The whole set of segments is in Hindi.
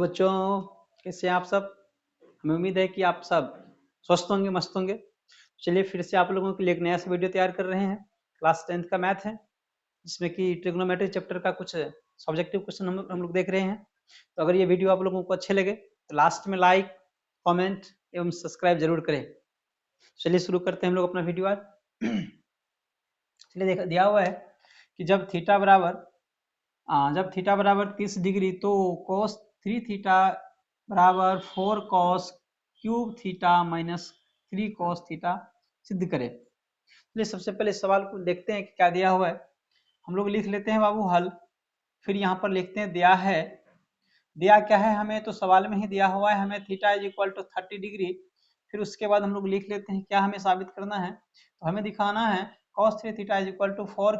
बच्चों, कैसे हैं आप सब। हमें उम्मीद है कि आप सब स्वस्थ होंगे, मस्त होंगे। चलिए फिर से आप लोगों के लिए एक नया सा वीडियो तैयार कर रहे हैं। क्लास 10th का मैथ है, जिसमें कि ट्रिग्नोमेट्री चैप्टर का कुछ सब्जेक्टिव क्वेश्चन हम लोग देख रहे हैं। तो अगर ये वीडियो आप लोगों को अच्छे लगे तो लास्ट में लाइक, कमेंट एवं सब्सक्राइब जरूर करें। चलिए शुरू करते हैं हम लोग अपना वीडियो आज। चलिए दिया हुआ है कि जब थीटा बराबर 30 डिग्री तो cos 3 थीटा बराबर 4 cos cube theta minus 3 cos theta सिद्ध करें। चलिए सबसे पहले इस सवाल को देखते हैं कि क्या दिया हुआ है। हम लोग लिख लेते हैं बाबू हल, फिर यहाँ पर लिखते हैं दिया है। दिया क्या है हमें, तो सवाल में ही दिया हुआ है हमें theta is equal to 30 degree. फिर उसके बाद हम लोग लिख लेते हैं क्या हमें साबित करना है। तो हमें दिखाना है cos 3 theta is equal to 4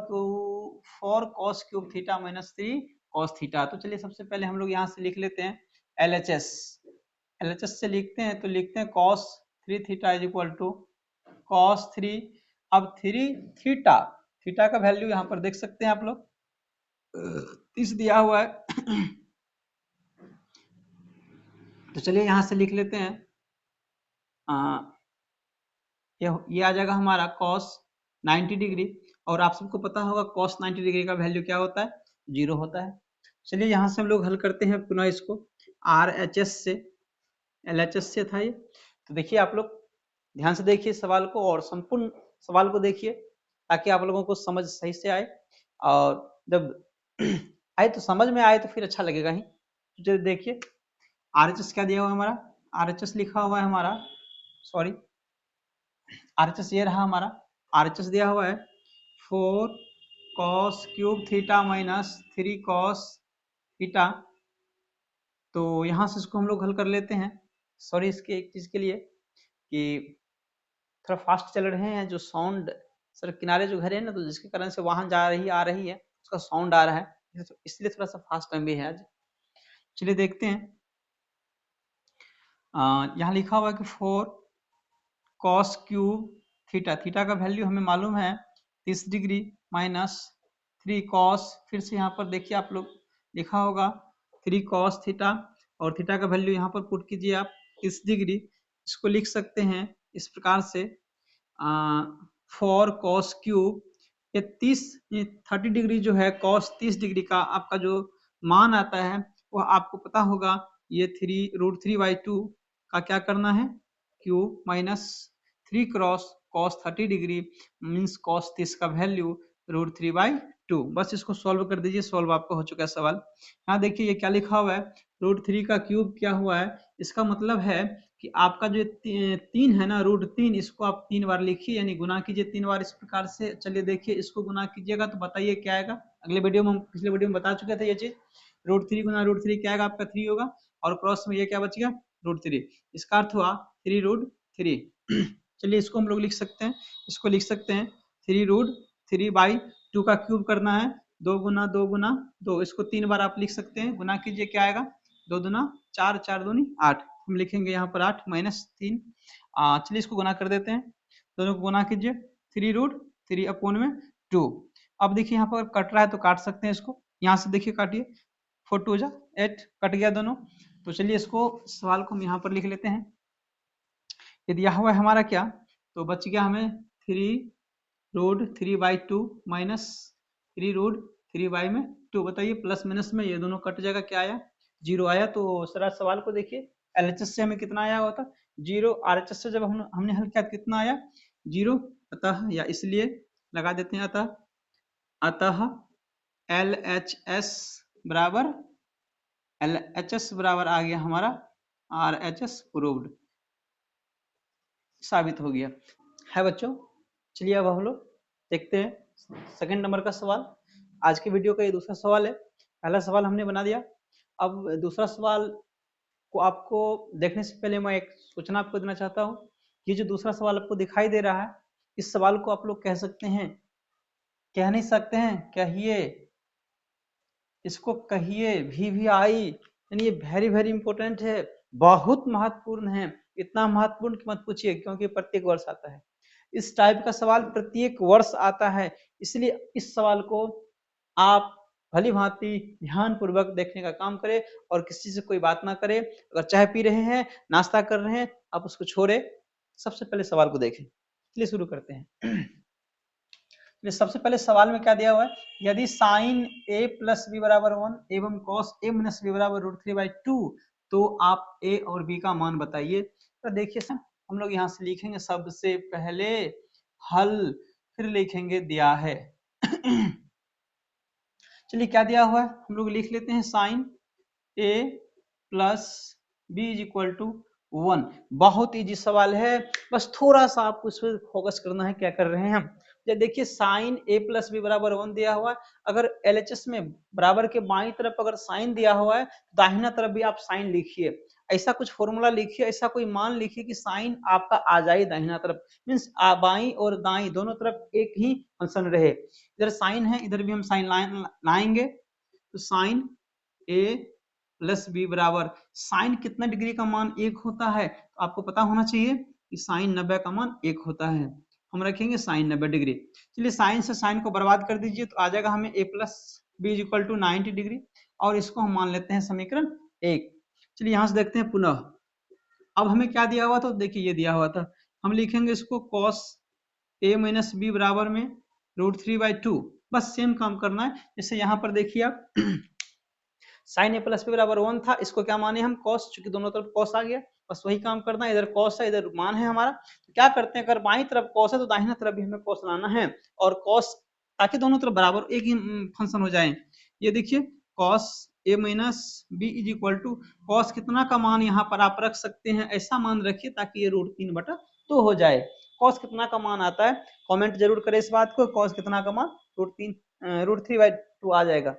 cos cube theta minus 3 cos theta. तो चलिए सबसे पहले हम लोग यहाँ से लिख लेते हैं LHS से लिखते हैं, तो लिखते हैं cos 3 theta is equal to cos 3। अब 3 थीटा का वैल्यू यहाँ पर देख सकते हैं आप लोग, 30 दिया हुआ है। तो चलिए यहाँ से लिख लेते हैं, ये आ जाएगा हमारा cos 90 डिग्री। और आप सबको पता होगा cos 90 डिग्री का वैल्यू क्या होता है, 0 होता है। चलिए यहाँ से हम लोग हल करते हैं पुनः इसको RHS से, LHS से था ये। तो देखिए आप लोग ध्यान से देखिए सवाल को और संपूर्ण सवाल को देखिए, ताकि आप लोगों को समझ सही से आए। और जब आए तो समझ में आए तो फिर अच्छा लगेगा ही। तो देखिए RHS क्या दिया हुआ है हमारा, RHS लिखा हुआ है हमारा, सॉरी RHS ये रहा हमारा। RHS दिया हुआ है 4 cos cube theta minus 3 cos theta. तो यहाँ से इसको हम लोग हल कर लेते हैं। सॉरी इसके एक चीज के लिए कि थोड़ा फास्ट चल रहे हैं, जो साउंड सर किनारे जो घर है ना, तो जिसके कारण से वाहन जा रही आ रही है, उसका साउंड आ रहा है, तो इसलिए थोड़ा सा फास्ट टाइम भी है आज। चलिए देखते हैं, यहाँ लिखा हुआ है कि 4 cos क्यूब थीटा का वैल्यू हमें मालूम है 30 डिग्री माइनस 3 cos, फिर से यहाँ पर देखिए आप लोग लिखा होगा 3 cos थीटा, और थीटा का वैल्यू यहाँ पर पुट कीजिए आप 30 डिग्री। इसको लिख सकते हैं इस प्रकार से 4 cos क्यूब, ये 30 डिग्री जो है cos 30 डिग्री का आपका जो मान आता है वो आपको पता होगा, ये 3√3/2 का क्या करना है, cube minus 3 cross cos 30 degree means cos 30 का वैल्यू √3/2। बस इसको सॉल्व कर दीजिए, सॉल्व आपका हो चुका है सवाल। यहाँ देखिए ये क्या लिखा हुआ है, √3 का क्यूब क्या हुआ है, इसका मतलब है कि आपका जो 3 है ना, √3, इसको आप 3 बार लिखिए, यानी गुना कीजिए 3 बार इस प्रकार से। चलिए देखिए इसको गुना कीजिएगा तो बताइए क्या आएगा। अगले वीडियो में, पिछले वीडियो में बता चुके थे ये चीज, √3 गुना √3 क्या आएगा आपका 3 होगा, और क्रॉस में ये क्या बच गया √3, इसका अर्थ हुआ 3√3। चलिए इसको हम लोग लिख सकते हैं, इसको लिख सकते हैं 3√3/2 का क्यूब करना है, 2 गुना 2 गुना 2, इसको 3 बार आप लिख सकते हैं, गुना कीजिए क्या आएगा, 2 दूना 4, 4 दूनी 8, हम लिखेंगे यहाँ पर 8 माइनस 3। चलिए इसको गुना कर देते हैं, दोनों को गुना कीजिए 3√3/2। अब देखिए यहाँ पर कट रहा है तो काट सकते हैं इसको, यहाँ से देखिए काटिए, 4 2 जा 8, कट गया दोनों। तो चलिए इसको सवाल को हम यहाँ पर लिख लेते हैं। ये दिया हुआ है हमारा क्या, तो बच गया हमें 3√3/2 माइनस 3√3/2। बताइए प्लस माइनस में ये दोनों कट जाएगा, क्या आया, 0 आया। तो सर सवाल को देखिए, LHS से हमें कितना आया होता, 0, RHS से जब हमने हल किया कितना आया, 0। अतः या इसलिए लगा देते हैं अतः LHS बराबर आ गया हमारा RHS प्रूव्ड, साबित हो गया है बच्चों। चलिए अब हम लोग देखते हैं सेकंड नंबर का सवाल। आज के वीडियो का ये दूसरा सवाल है, पहला सवाल हमने बना दिया। अब दूसरा सवाल को आपको देखने से पहले मैं एक सूचना आपको देना चाहता हूँ। ये जो दूसरा सवाल आपको दिखाई दे रहा है, इस सवाल को आप लोग कह सकते हैं, कह नहीं सकते हैं, कहिए, इसको कहिए VVI, यानी ये वेरी वेरी इंपॉर्टेंट है, बहुत महत्वपूर्ण है। इतना महत्वपूर्ण कि मत पूछिए, क्योंकि प्रत्येक वर्ष आता है इस टाइप का सवाल, प्रत्येक वर्ष आता है। इसलिए इस सवाल को आप भली भांति ध्यान पूर्वक देखने का काम करे और किसी से कोई बात ना करे। अगर चाय पी रहे हैं, नाश्ता कर रहे हैं, आप उसको छोड़े, सबसे पहले सवाल को देखें। चलिए शुरू करते हैं। सबसे पहले सवाल में क्या दिया हुआ है, यदि साइन a प्लस बी बराबर 1 एवं कॉस a माइनस बी बराबर √3/2 तो आप a और b का मान बताइए। तो देखिए हम लोग यहाँ से लिखेंगे सबसे पहले हल, फिर लिखेंगे दिया है। चलिए क्या दिया हुआ है हम लोग लिख लेते हैं, sine a plus b is equal to 1। बहुत इजी सवाल है, बस थोड़ा सा आपको इस पर फोकस करना है। क्या कर रहे हैं हम, देखिए साइन a प्लस बी बराबर 1 दिया हुआ है। अगर LHS में बराबर के बाईं तरफ अगर साइन दिया हुआ है, दाहिना तरफ भी आप साइन लिखिए। ऐसा कुछ फॉर्मूला लिखिए, ऐसा कोई मान लिखिए कि साइन आपका आ जाए दाहिना तरफ, मीन्स बाईं और दाईं दोनों तरफ एक ही फंक्शन रहे। इधर साइन है, इधर भी हम साइन लाएंगे, तो साइन a प्लस बी बराबर, साइन कितना डिग्री का मान 1 होता है, तो आपको पता होना चाहिए कि साइन 90 का मान 1 होता है। हम रखेंगे साइन 90 डिग्री। चलिए साइन से साइन को बर्बाद कर दीजिए, तो आ जाएगा हमें a plus b is equal to 90 degree, और इसको हम मान लेते हैं समीकरण 1। चलिए यहाँ से देखते हैं पुनः, अब हमें क्या दिया हुआ था, देखिए ये दिया हुआ था, हम लिखेंगे इसको cos a माइनस बी बराबर में √3/2। बस सेम काम करना है, जैसे यहाँ पर देखिए आप साइन a प्लस बी बराबर 1 था, इसको क्या माने हम cos, चूंकि दोनों तरफ cos आ गया, बस वही काम करना है। इधर cos है, इधर मान है हमारा, तो क्या करते हैं, अगर बाईं तरफ cos है तो दाहिना तरफ भी हमें cos लाना है, और cos, ताकि दोनों तरफ बराबर एक ही फंक्शन हो जाए। ये देखिए cos a minus b is equal to, cos कितना का मान यहाँ पर आप रख सकते हैं, ऐसा मान रखिए ताकि ये √3/2 हो जाए। cos कितना का मान आता है, कमेंट जरूर करें इस बात को, cos कितना का मान √3/2 आ जाएगा।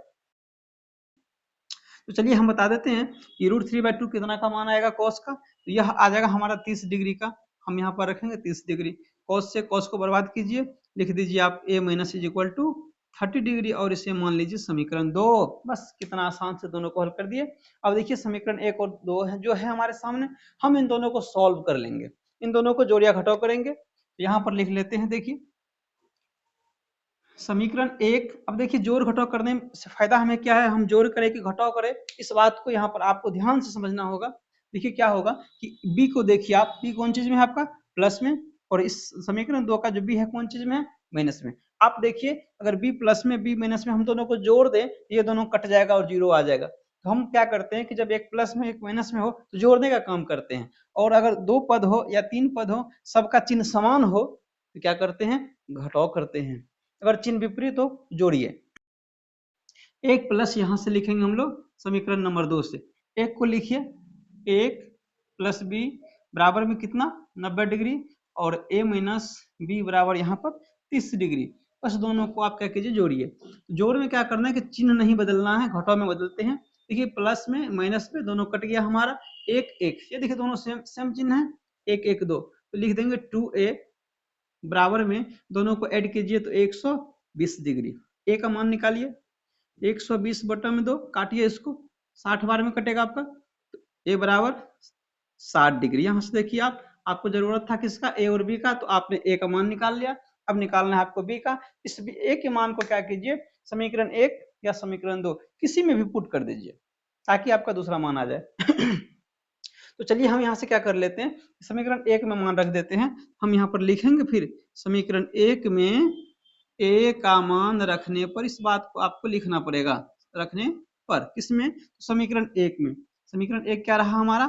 तो चलिए हम बता देते हैं कि √3/2 कितना का मान आएगा cos का, तो यह आ जाएगा हमारा 30 डिग्री का। हम यहाँ पर रखेंगे 30 डिग्री। cos से cos को बर्बाद कीजिए, लिख दीजिए आप a minus is equal to 30 degree, और इसे मान लीजिए समीकरण 2। बस कितना आसान से दोनों को हल कर दिए। अब देखिए समीकरण 1 और 2 है जो है हमारे सामने, हम इन दोनों को सॉल्व कर लेंगे, इन दोनों को जोड़िया घटाव करेंगे। यहाँ पर लिख लेते हैं, देखिए समीकरण 1। अब देखिए जोड़ घटाव करने से फायदा हमें क्या है, हम जोड़ करें कि घटाव करें, इस बात को यहाँ पर आपको ध्यान से समझना होगा। देखिए क्या होगा कि b को देखिए आप, b कौन चीज में है आपका, प्लस में, और इस समीकरण 2 का जो b है कौन चीज में है, माइनस में। आप देखिए अगर b प्लस में b माइनस में हम दोनों को जोड़ दें, ये दोनों कट जाएगा और 0 आ जाएगा। तो हम क्या करते हैं कि जब एक प्लस में एक माइनस में हो तो जोड़ने का काम करते हैं, और अगर 2 पद हो या 3 पद हो, सबका चिन्ह समान हो, तो क्या करते हैं, घटाव करते हैं। अगर चिन्ह विपरीत हो जोड़िए। एक प्लस यहां से लिखेंगे हम लोग समीकरण नंबर 2 से, एक को लिखिए, 1 प्लस बी बराबर में कितना 90 डिग्री, और a माइनस बी बराबर यहाँ पर 30 डिग्री। बस दोनों को आप क्या कीजिए, जोड़िए। जोड़ में क्या करना है कि चिन्ह नहीं बदलना है, घटाव में बदलते हैं। देखिए प्लस में माइनस में दोनों कट गया हमारा, 1 1, ये देखिए दोनों सेम चिन्ह है, 1 1 2, तो लिख देंगे 2a बराबर में, दोनों को ऐड कीजिए तो 120 डिग्री। ए का मान निकालिए, 120 बटा में 2, काटिए इसको, 60 बार में कटेगा आपका, तो ए बराबर 60 डिग्री। यहाँ से देखिए आप, आपको जरूरत था किसका, ए और बी का, तो आपने ए का मान निकाल लिया। अब निकालना है आपको बी का। इस ए के मान को क्या कीजिए, समीकरण 1 या समीकरण 2 किसी में भी पुट कर दीजिए, ताकि आपका दूसरा मान आ जाए। तो चलिए हम यहाँ से क्या कर लेते हैं, समीकरण 1 में मान रख देते हैं। हम यहाँ पर लिखेंगे फिर समीकरण 1 में a का मान रखने पर, इस बात को आपको लिखना पड़ेगा, रखने पर किसमें, समीकरण 1 में। समीकरण 1 क्या रहा हमारा,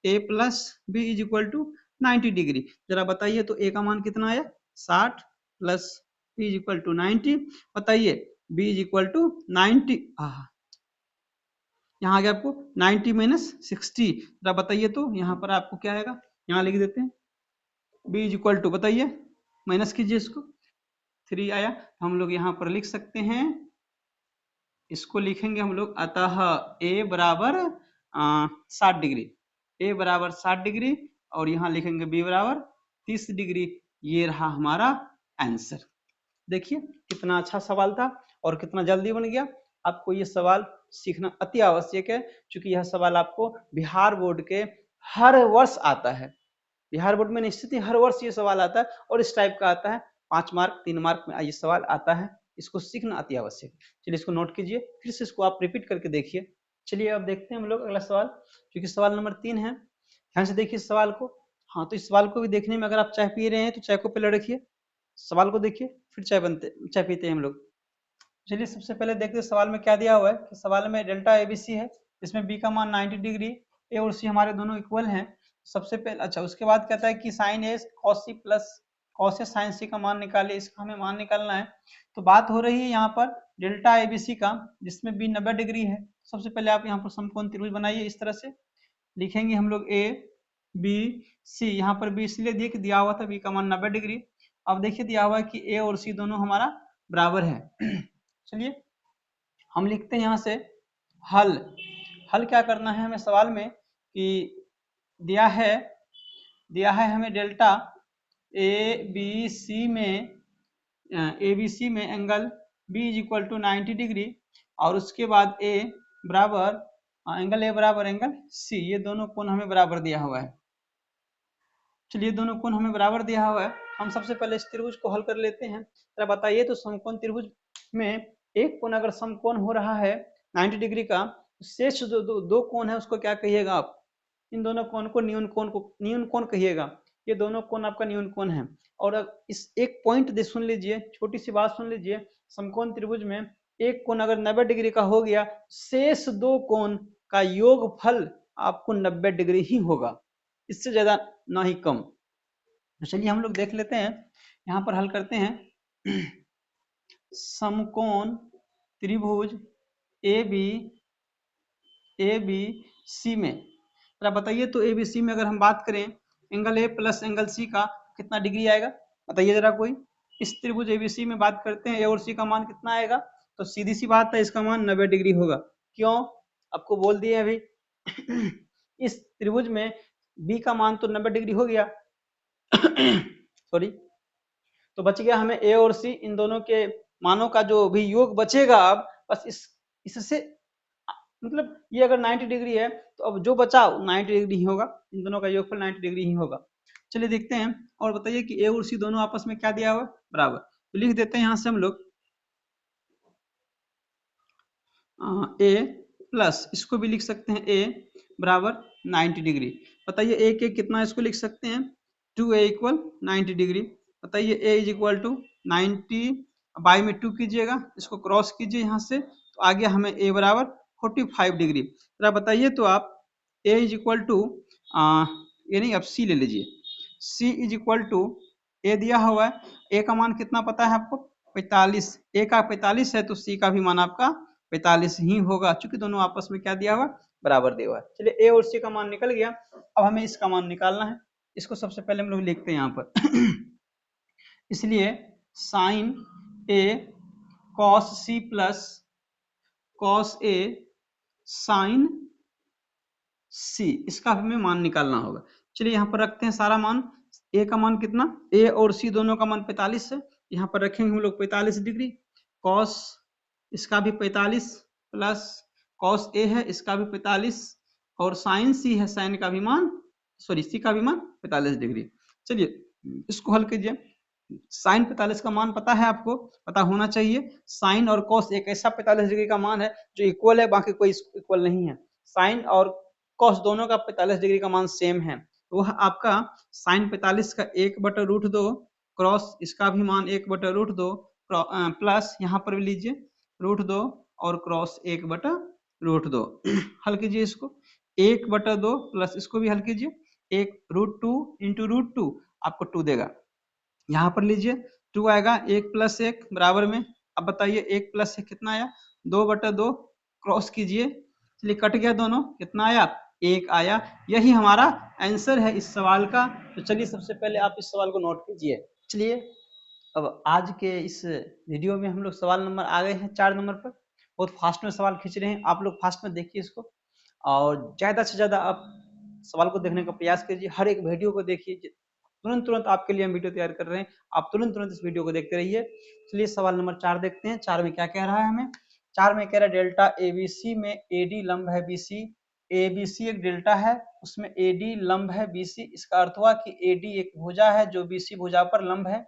a plus b is equal to 90 degree. जरा बताइए तो a का मान कितना आया, 60 plus b is equal to 90। बताइए b इज इक्वल टू 90, यहाँ आ गया आपको 90 माइनस 60। जरा बताइए तो यहाँ पर आपको क्या आएगा, यहाँ लिख देते हैं b इज इक्वल टू, बताइए माइनस कीजिए इसको, 3 आया। हम लोग यहाँ पर लिख सकते हैं, इसको लिखेंगे हम लोग, अतः a बराबर 60 डिग्री, a बराबर 60 डिग्री, और यहाँ लिखेंगे b बराबर 30 डिग्री। ये रहा हमारा आंसर। देखिए कितना अच्छा सवाल था और कितना जल्दी बन गया। आपको ये सवाल सीखना अति आवश्यक है, क्योंकि यह सवाल आपको बिहार बोर्ड के हर वर्ष आता है। बिहार बोर्ड में निश्चित ही हर वर्ष ये सवाल आता है, और इस टाइप का आता है, 5 मार्क 3 मार्क में ये सवाल आता है। इसको सीखना अति आवश्यक। चलिए इसको नोट कीजिए, फिर से इसको आप रिपीट करके देखिए। चलिए अब देखते हैं हम लोग अगला सवाल, क्योंकि सवाल नंबर 3 है। ध्यान से देखिए इस सवाल को। हाँ, तो इस सवाल को भी देखने में, अगर आप चाय पी रहे हैं तो चाय को पहले रखिए, सवाल को देखिए, फिर चाय पीते हैं हम लोग। चलिए सबसे पहले देखते हैं सवाल में क्या दिया हुआ है। कि सवाल में डेल्टा एबीसी है, इसमें बी का मान 90 डिग्री, ए और सी हमारे दोनों इक्वल हैं। सबसे पहले अच्छा, उसके बाद कहता है कि sign A cos C plus cos A sign सी का मान निकालिए, इसका हमें मान निकालना है। तो बात हो रही है यहाँ पर डेल्टा एबीसी का, जिसमें बी 90 डिग्री है। सबसे पहले आप यहाँ पर समकोण त्रिभुज बनाइए, इस तरह से लिखेंगे हम लोग ए बी सी। यहाँ पर बी इसलिए दिए कि दिया हुआ था बी का मान 90 डिग्री। अब देखिए दिया हुआ है कि ए और सी दोनों हमारा बराबर है। चलिए हम लिखते हैं यहाँ से हल। हल क्या करना है हमें सवाल में, कि दिया है हमें डेल्टा ए बी सी में angle B is equal to 90 degree, और उसके बाद ए बराबर एंगल ए बराबर एंगल सी, ये दोनों कोण हमें बराबर दिया हुआ है। चलिए दोनों कोण हमें बराबर दिया हुआ है। हम सबसे पहले इस त्रिभुज को हल कर लेते हैं। जरा बताइए तो समकोण त्रिभुज में एक कोण अगर समकोण हो रहा है 90 डिग्री का, शेष जो दो कोण है उसको क्या कहिएगा आप? इन दोनों कोण को न्यून कोण कहिएगा। ये दोनों कोण आपका न्यून कोण है। और इस एक पॉइंट दे सुन लीजिए, छोटी सी बात सुन लीजिए। समकोण त्रिभुज में एक कोण अगर 90 डिग्री का हो गया, शेष दो कोण का योगफल आपको 90 डिग्री ही होगा, इससे ज्यादा ना ही कम। तो चलिए हम लोग देख लेते हैं, यहाँ पर हल करते हैं। समकोण त्रिभुज ए बी सी में, जरा बताइए तो ए बी सी में अगर हम बात करें angle A plus angle C का कितना डिग्री आएगा? बताइए जरा कोई। इस त्रिभुज एबीसी में बात करते हैं, ए और सी का मान कितना आएगा? तो सीधी सी बात है, इसका मान 90 डिग्री होगा। क्यों? आपको बोल दिए अभी। इस त्रिभुज में बी का मान तो 90 डिग्री हो गया। सॉरी, तो बच गया हमें ए और सी, इन दोनों के मानों का जो भी योग बचेगा, अब बस इससे मतलब ये अगर 90 डिग्री है तो अब जो बचा 90 डिग्री ही होगा, इन दोनों का योगफल 90 डिग्री ही होगा। चलिए देखते हैं और बताइए कि ए और सी दोनों आपस में क्या दिया हुआ है? बराबर। तो लिख देते हैं यहाँ से हम लोग ए प्लस, इसको भी लिख सकते हैं ए बराबर 90 डिग्री। बताइए ए के कितना, इसको लिख सकते हैं 2a इक्वल 90 डिग्री। बताइए ए इज इक्वल टू 90 बाई में 2 कीजिएगा, इसको क्रॉस कीजिए यहाँ से, तो आ गया हमें ए बराबर 45 डिग्री। जरा बताइए तो आप ए इज इक्वल टू ये नहीं, अब सी ले लीजिए। सी इज इक्वल टू ए दिया हुआ है, ए का मान कितना पता है आपको? 45। ए का 45 है तो सी का भी मान आपका 45 ही होगा, चूंकि दोनों आपस में क्या दिया हुआ? बराबर दिया हुआ है। चलिए ए और सी का मान निकल गया, अब हमें इसका मान निकालना है। इसको सबसे पहले हम लोग लिखते हैं यहाँ पर। इसलिए sign A cos C plus cos A sign सी, इसका हमें मान निकालना होगा। चलिए यहाँ पर रखते हैं सारा मान। ए का मान कितना? ए और सी दोनों का मान 45 है, यहाँ पर रखेंगे हम लोग 45 डिग्री। कॉस इसका भी 45 प्लस कॉस ए है, इसका भी 45, और साइन सी है, साइन का भी मान सी का भी मान 45 डिग्री। चलिए इसको हल कीजिए। साइन 45 का मान पता है आपको? पता होना चाहिए। साइन और कॉस एक ऐसा 45 डिग्री का मान है जो इक्वल है, बाकी कोई इक्वल नहीं है। साइन और कॉस दोनों का 45 डिग्री का मान सेम है, तो वह आपका साइन 45 का 1/√2 क्रॉस इसका भी मान 1/√2 प्लस यहाँ पर भी लीजिए √2 और क्रॉस 1/√2। हल कीजिए इसको, 1/2 प्लस इसको भी हल कीजिए, 1√2 इंटू √2 आपको 2 देगा। यहाँ पर लीजिए 2 आएगा, 1 + 1 बराबर में। अब बताइए 1 + 1 कितना आया? 2/2 क्रॉस कीजिए, चलिए कट गया दोनों, कितना आया? 1 आया। यही हमारा आंसर है इस सवाल का। तो चलिए सबसे पहले आप इस सवाल को नोट कीजिए। चलिए अब आज के इस वीडियो में हम लोग सवाल नंबर आ गए हैं 4 नंबर पर। बहुत फास्ट में सवाल खींच रहे हैं, आप लोग फास्ट में देखिए इसको, और ज़्यादा से ज़्यादा आप सवाल को देखने का प्रयास कीजिए। हर एक वीडियो को देखिए, तुरंत आपके लिए हम वीडियो तैयार कर रहे हैं, आप तुरंत इस वीडियो को देखते रहिए। चलिए सवाल नंबर 4 देखते हैं। 4 में क्या कह रहा है हमें? 4 में कह रहा है डेल्टा एबीसी में एडी लंब है बीसी। एबीसी एक डेल्टा है, उसमें AD लंब है BC, इसका अर्थ हुआ कि AD एक भुजा है जो BC भुजा पर लंब है।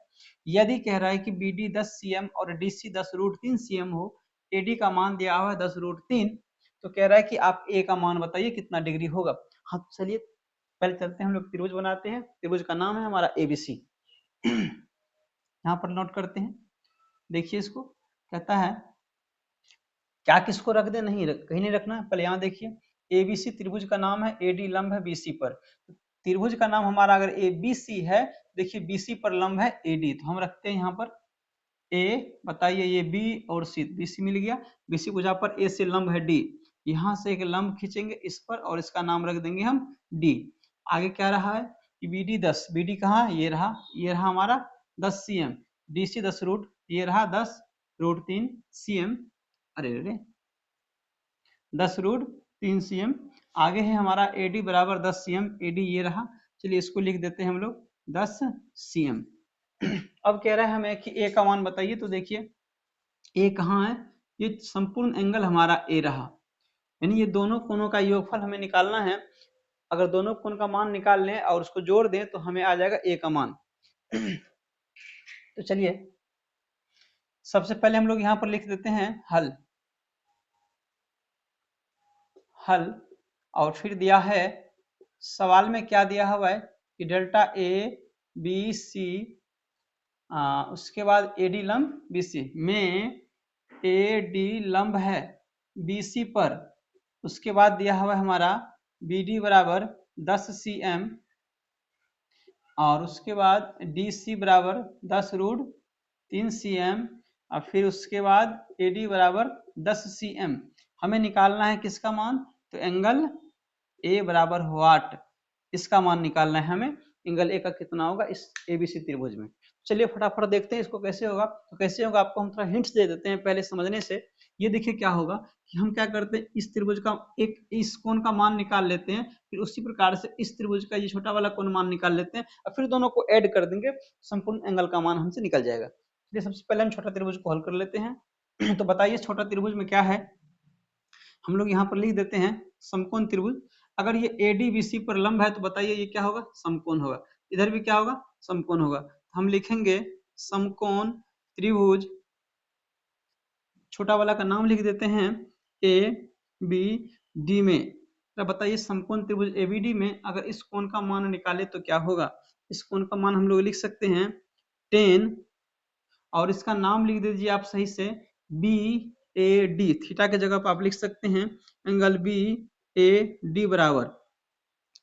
यदि कह रहा है कि BD 10 cm और DC 10√3 cm हो, AD का मान दिया हुआ है 10√3, तो कह रहा है कि आप A का मान बताइए कितना डिग्री होगा। हाँ चलिए पहले चलते हैं, हम लोग त्रिभुज बनाते हैं। त्रिभुज का नाम है हमारा ABC। यहाँ पर नोट करते हैं, देखिए इसको कहता है क्या किसको रख दे, नहीं कहीं नहीं रखना। पहले यहाँ देखिए ABC त्रिभुज का नाम है, AD लंब है BC पर। त्रिभुज का नाम हमारा अगर ABC है, देखिए BC पर लंब है AD, तो हम रखते हैं यहाँ पर A। बताइए ये B और C, BC मिल गया। BC भुजा पर A से लंब है D, यहाँ से एक लंब खींचेंगे इस पर और इसका नाम रख देंगे हम D। आगे क्या रहा है कि BD 10, BD कहाँ है, ये रहा हमारा 10 cm, DC 10 रूट, ये रहा 10√3 cm, अरे 10√3 cm। आगे है हमारा AD बराबर 10 cm, AD ये रहा। चलिए इसको लिख देते हैं हम लोग 10 cm। अब कह रहा है हमें कि A का मान बताइए, तो देखिए A कहाँ है, ये संपूर्ण एंगल हमारा A रहा, यानी ये दोनों कोणों का योगफल हमें निकालना है। अगर दोनों कोण का मान निकाल लें और उसको जोड़ दें तो हमें आ जाएगा A का मान। तो चलिए सबसे पहले हम लोग यहाँ पर लिख देते हैं हल, और फिर दिया है सवाल में क्या दिया हुआ है कि डेल्टा ABC, उसके बाद AD लंब BC में AD लंब है BC पर, उसके बाद दिया हुआ है हमारा BD बराबर 10 cm और उसके बाद DC बराबर 10√3 cm और फिर उसके बाद AD बराबर 10 cm। हमें निकालना है किसका मान, तो एंगल A बराबर वाट, इसका मान निकालना है हमें। एंगल A का कितना होगा इस ABC त्रिभुज में। चलिए फटाफट देखते हैं इसको कैसे होगा। तो कैसे होगा आपको हम थोड़ा हिंट्स दे देते हैं पहले समझने से। ये देखिए क्या होगा कि हम क्या करते हैं, इस त्रिभुज का एक इस कोण का मान निकाल लेते हैं, फिर उसी प्रकार से इस त्रिभुज का ये छोटा वाला कोण मान निकाल लेते हैं और फिर दोनों को ऐड कर देंगे, संपूर्ण एंगल का मान हमसे निकल जाएगा। चलिए सबसे पहले हम छोटा त्रिभुज को हल कर लेते हैं। तो बताइए छोटा त्रिभुज में क्या है, हम लोग यहाँ पर लिख देते हैं समकोण त्रिभुज। अगर ये ADBC पर लंब है तो बताइए ये क्या होगा, समकोण होगा। इधर भी क्या होगा, समकोण होगा। हम लिखेंगे समकोण त्रिभुज, छोटा वाला का नाम लिख देते हैं ABD में। तो बताइए समकोण त्रिभुज ABD में अगर इस कोण का मान निकाले तो क्या होगा। इस कोण का मान हम लोग लिख सकते हैं 10 और इसका नाम लिख दीजिए आप सही से BAD, थीटा के जगह पर आप लिख सकते हैं एंगल BAD बराबर,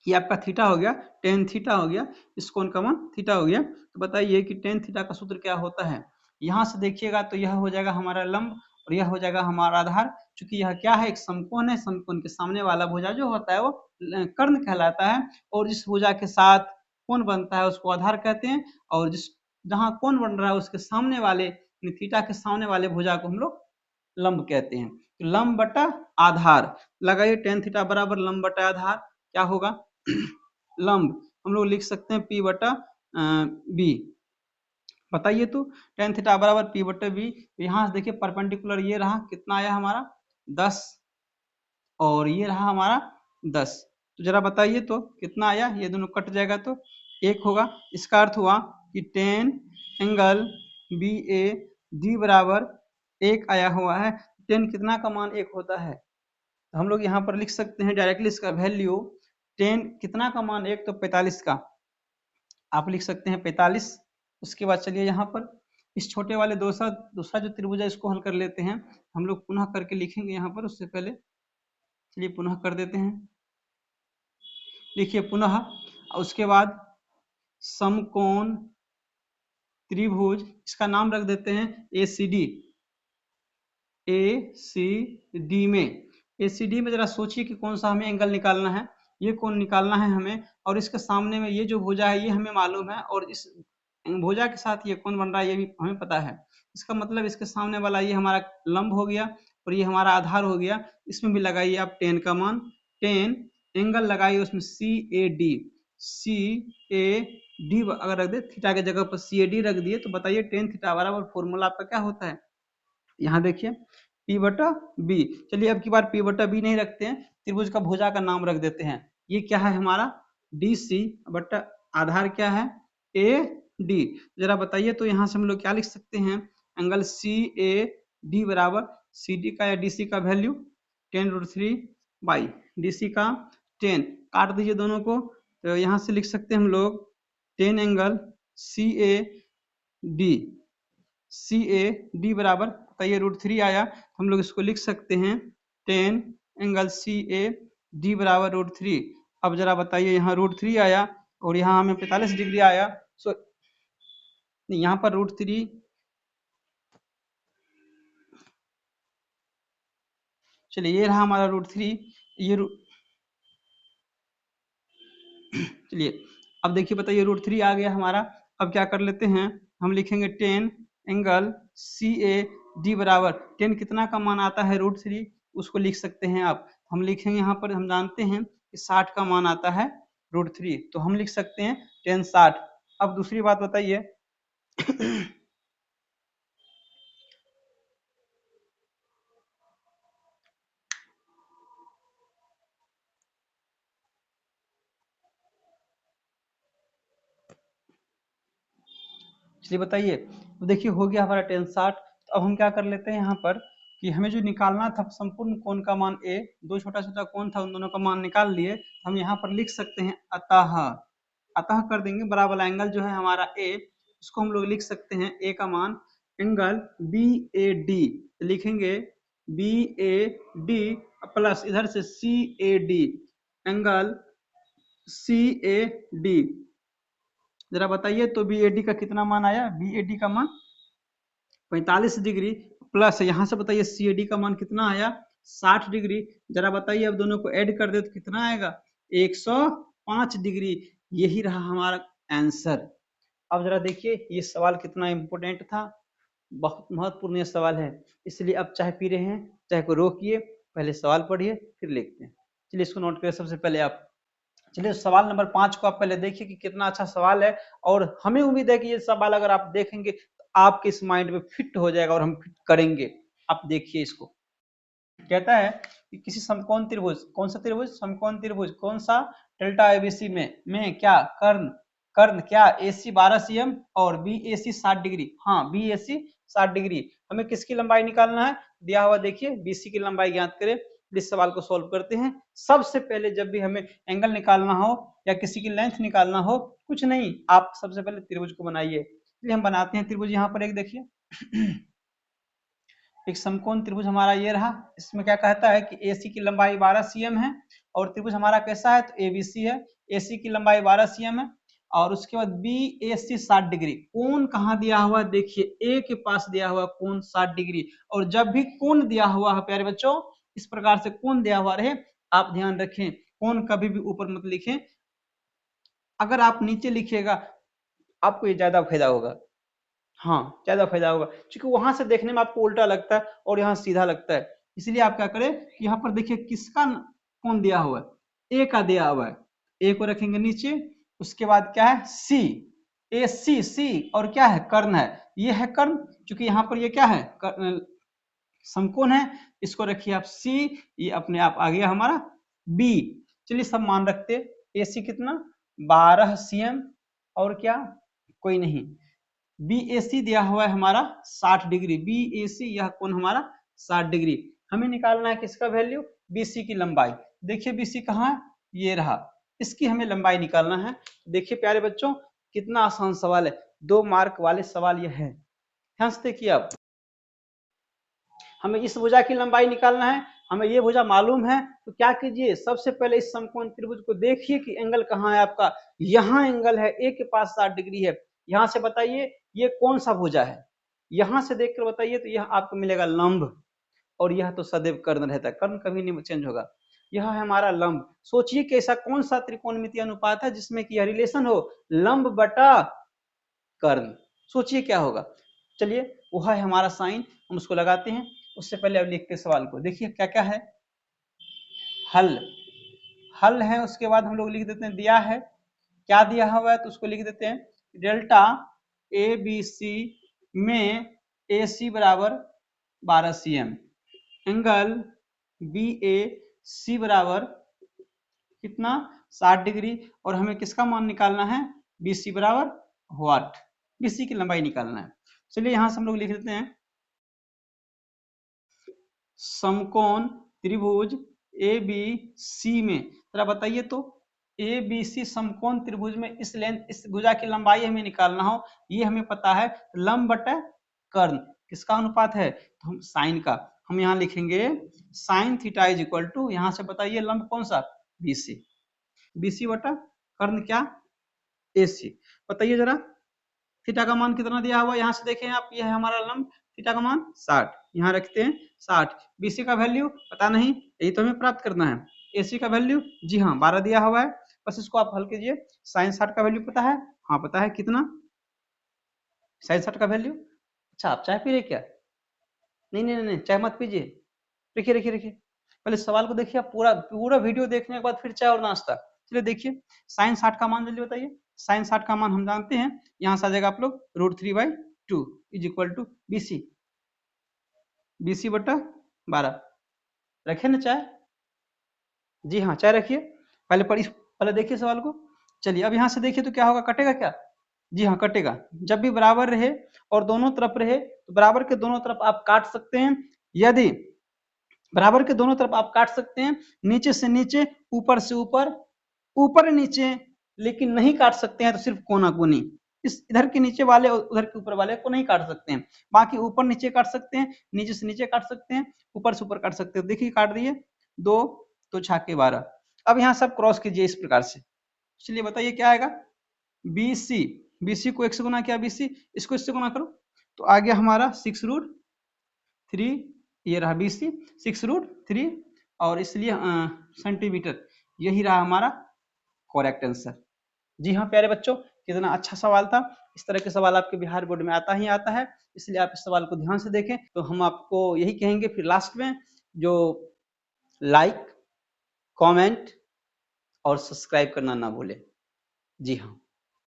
ये आपका थीटा हो गया, tan थीटा हो गया, इस कोण का मान थीटा हो गया। तो बताइए कि tan थीटा का सूत्र क्या होता है। यहाँ से देखिएगा तो यह हो जाएगा हमारा लंब और यह हो जाएगा हमारा आधार। चूंकि यह क्या है, एक समकोण है, समकोण के सामने वाला भुजा जो होता है वो कर्ण कहलाता है और जिस भुजा के साथ कोण बनता है उसको आधार कहते हैं, और जिस जहाँ कोण बन रहा है उसके सामने वाले थीटा के सामने वाले भुजा को हम लोग लंब कहते हैं। लंब बटा आधार लगाइए, tan थीटा बराबर लंब बटा आधार क्या होगा, लंब हम लोग लिख सकते हैं P बटा B। बताइए तो tan थीटा बराबर P बटा B। यहाँ से देखिए परपेंडिकुलर ये रहा, कितना आया हमारा 10 और ये रहा हमारा 10। तो जरा बताइए तो कितना आया, ये दोनों कट जाएगा तो 1 होगा। इसका अर्थ हुआ कि tan एंगल BAD बराबर 1 आया हुआ है। tan कितना का मान 1 होता है, तो हम लोग यहाँ पर लिख सकते हैं डायरेक्टली इसका वैल्यू। tan कितना का मान 1, तो 45 का आप लिख सकते हैं 45। उसके बाद चलिए यहाँ पर इस छोटे वाले दूसरा जो त्रिभुज है इसको हल कर लेते हैं। हम लोग पुनः करके लिखेंगे यहाँ पर, उससे पहले चलिए पुनः कर देते हैं। लिखिए पुनः, उसके बाद समकोण त्रिभुज, इसका नाम रख देते हैं ACD। ACD में जरा सोचिए कि कौन सा हमें एंगल निकालना है। ये कोण निकालना है हमें, और इसके सामने में ये जो भुजा है ये हमें मालूम है, और इस भुजा के साथ ये कोण बन रहा है ये भी हमें पता है। इसका मतलब इसके सामने वाला ये हमारा लंब हो गया और ये हमारा आधार हो गया। इसमें भी लगाइए आप tan का मान, tan एंगल लगाइए उसमें CAD अगर रख दे, थीटा के जगह पर CAD रख दिए तो बताइए tan थीटा बराबर फॉर्मूला आपका क्या होता है। यहाँ देखिए P बटा B। चलिए अब की बार P बटा B नहीं रखते हैं, त्रिभुज का भुजा का नाम रख देते हैं। ये क्या है हमारा DC बटा आधार क्या है AD। जरा बताइए तो यहाँ से हम लोग क्या लिख सकते हैं, एंगल CAD बराबर CD का या DC का वैल्यू 10√3 बाई DC का 10, काट दीजिए दोनों को, तो यहाँ से लिख सकते हैं हम लोग 10 एंगल CAD बराबर, बताइए √3 आया, हम लोग इसको लिख सकते हैं 10 एंगल CAD बराबर √3। अब जरा बताइए यहाँ √3 आया और यहाँ हमें 45 डिग्री आया, सो यहाँ पर √3, चलिए ये रहा हमारा √3, ये चलिए अब देखिए, बताइए √3 आ गया हमारा। अब क्या कर लेते हैं, हम लिखेंगे 10 एंगल CAD बराबर 10 कितना का मान आता है √3, उसको लिख सकते हैं आप। हम लिखेंगे यहाँ पर, हम जानते हैं कि 60 का मान आता है √3, तो हम लिख सकते हैं 10 60। अब दूसरी बात बताइए चलिए बताइए, तो देखिए हो गया हमारा 10 60। तो अब हम क्या कर लेते हैं यहाँ पर कि हमें जो निकालना था संपूर्ण कोण का मान A, दो छोटा छोटा कोण था उन दोनों का मान निकाल लिए, हम यहाँ पर लिख सकते हैं अतः, अतः कर देंगे बराबर एंगल जो है हमारा A, उसको हम लोग लिख सकते हैं A का मान एंगल BAD, लिखेंगे BAD प्लस इधर से CAD, एंगल CAD। जरा बताइए तो BAD का कितना मान आया, BAD का मान 45 डिग्री, प्लस यहाँ से बताइए CAD का मान कितना आया 60 डिग्री। जरा बताइए अब दोनों को ऐड कर दे तो कितना आएगा 105 डिग्री। यही रहा हमारा आंसर। अब जरा देखिए ये सवाल कितना इंपॉर्टेंट था, बहुत महत्वपूर्ण सवाल है, इसलिए अब चाहे पी रहे हैं चाहे को रोकिए, पहले सवाल पढ़िए फिर लिखते हैं। चलिए इसको नोट करिए सबसे पहले आप। चलिए सवाल नंबर 5 को आप पहले देखिए कि कितना अच्छा सवाल है, और हमें उम्मीद है कि ये सवाल अगर आप देखेंगे तो आपके इस माइंड में फिट हो जाएगा और हम फिट करेंगे। आप देखिए इसको, कहता है कि किसी समकोण त्रिभुज, कौन सा त्रिभुज, समकोण त्रिभुज, कौन सा, डेल्टा ABC में क्या कर्ण, कर्ण क्या AC 12 cm और BAC 60 डिग्री, हाँ BAC 60 डिग्री। हमें किसकी लंबाई निकालना है, दिया हुआ देखिए BC की लंबाई ज्ञात करें। इस सवाल को सॉल्व करते हैं। सबसे पहले जब भी हमें एंगल निकालना हो या किसी की लेंथ निकालना हो, कुछ नहीं, आप सबसे पहले त्रिभुज को बनाइए। इसलिए हम बनाते हैं त्रिभुज। यहाँ पर एक देखिए एक समकोण त्रिभुज हमारा ये रहा, इसमें क्या कहता है कि AC की लंबाई 12 cm है और त्रिभुज हमारा कैसा है तो ABC है, AC की लंबाई 12 cm है और उसके बाद BAC 60 डिग्री। कोण कहाँ दिया हुआ है, देखिए A के पास दिया हुआ कोण 60 डिग्री। और जब भी कोण दिया हुआ है प्यारे बच्चों, इस प्रकार से कोण दिया हुआ रहे, आप ध्यान रखें कोण कभी भी ऊपर मत लिखें, अगर आप नीचे लिखिएगा आपको ये ज्यादा फायदा होगा, हाँ ज्यादा फायदा होगा, क्योंकि वहां से देखने में आपको उल्टा लगता है और यहाँ सीधा लगता है। इसलिए आप क्या करें, यहाँ पर देखिए किसका कौन दिया हुआ है, ए का दिया हुआ है, ए को रखेंगे नीचे, उसके बाद क्या है सी, ए सी और क्या है कर्ण है, ये है कर्ण, क्योंकि यहाँ पर ये क्या है समकोण है, इसको रखिए आप सी, ये अपने आप आ गया हमारा बी। चलिए सब मान रखते, ए सी कितना 12 cm और क्या कोई नहीं, BAC दिया हुआ है हमारा 60 डिग्री, BAC यह कोण हमारा 60 डिग्री। हमें निकालना है किसका वैल्यू, BC की लंबाई। देखिए BC कहाँ है, ये रहा, इसकी हमें लंबाई निकालना है। देखिए प्यारे बच्चों कितना आसान सवाल है, 2 मार्क वाले सवाल यह है। ध्यान से देखिए आप, हमें इस भुजा की लंबाई निकालना है, हमें ये भुजा मालूम है, तो क्या कीजिए सबसे पहले इस समकोण त्रिभुज को देखिए कि एंगल कहाँ है आपका, यहाँ एंगल है, ए के पास 60 डिग्री है। यहाँ से बताइए ये कौन सा भुजा है, यहाँ से देखकर बताइए तो यह आपको मिलेगा लंब, और यह तो सदैव कर्ण रहता है, कर्ण कभी नहीं चेंज होगा। यह है हमारा लंब। सोचिए कि ऐसा कौन सा त्रिकोणमितीय अनुपात है जिसमें कि यह रिलेशन हो लंब बटा कर्ण, सोचिए क्या होगा। चलिए वह है हमारा साइन, हम उसको लगाते हैं। उससे पहले अब लिखते सवाल को, देखिए क्या क्या है, हल, हल है, उसके बाद हम लोग लिख देते हैं दिया है, क्या दिया हुआ है तो उसको लिख देते हैं डेल्टा ABC में AC बराबर 12 cm, एंगल BAC बराबर कितना 60 डिग्री, और हमें किसका मान निकालना है, BC बराबर व्हाट, BC की लंबाई निकालना है। चलिए यहाँ से हम लोग लिख लेते हैं समकोण त्रिभुज ABC में, जरा बताइए तो ABC समकोण त्रिभुज में इस लेंथ, इस भुजा की लंबाई हमें निकालना हो, ये हमें पता है लंब बटा कर्ण, किसका अनुपात है, तो हम साइन का, हम यहाँ लिखेंगे sine theta is equal to, यहाँ से बताइए लंब कौन सा, BC, BC बटा कर्ण क्या, AC। बताइए जरा थीटा का मान कितना दिया हुआ, यहाँ से देखें आप, यह है हमारा लंब, थीटा का मान 60, यहाँ रखते हैं 60, BC का वैल्यू पता नहीं, यही तो हमें प्राप्त करना है, AC का वैल्यू जी हाँ 12 दिया हुआ है, बस इसको आप हल कीजिए। साइन 60 का वैल्यू पता है, हाँ पता है, कितना साइन 60 का वैल्यू, अच्छा आप चाय पी रहे क्या, नहीं नहीं नहीं चाय मत पीजिए, रखिए रखिए रखिए, पहले सवाल को देखिए, आप पूरा पूरा वीडियो देखने के बाद फिर चाय और नाश्ता। चलिए देखिए साइन 60 का मान जल्दी बताइए, साइन 60 का मान हम जानते हैं, यहाँ से आ जाएगा आप लोग √3/2 is equal to BC, BC बटा 12, रखे ना चाय, जी हाँ चाय रखिए, पहले देखिए सवाल को। चलिए अब यहाँ से देखिए तो क्या होगा, कटेगा क्या, जी हाँ कटेगा, जब भी बराबर रहे और दोनों तरफ रहे तो बराबर के दोनों तरफ आप काट सकते हैं, यदि बराबर के दोनों तरफ आप काट सकते हैं, नीचे से नीचे, ऊपर से ऊपर, ऊपर नीचे, लेकिन नहीं काट सकते हैं तो सिर्फ कोना कोनी, इस इधर के नीचे वाले और उधर के ऊपर वाले को नहीं काट सकते हैं, बाकी ऊपर नीचे काट सकते हैं, नीचे से नीचे काट सकते हैं, ऊपर से ऊपर काट सकते हैं। देखिए काट दिए, 2 2 छाके 12, अब यहाँ सब क्रॉस कीजिए इस प्रकार से। चलिए बताइए क्या आएगा, BC, BC को 1 से गुना किया, BC इसको इससे गुना करो तो आ गया हमारा 6√3, ये रहा BC 6√3, और इसलिए सेंटीमीटर, यही रहा हमारा करेक्ट आंसर। जी हाँ प्यारे बच्चों, कितना अच्छा सवाल था, इस तरह के सवाल आपके बिहार बोर्ड में आता ही आता है, इसलिए आप इस सवाल को ध्यान से देखें। तो हम आपको यही कहेंगे फिर लास्ट में, जो लाइक, कमेंट और सब्सक्राइब करना ना भूलें। जी हाँ।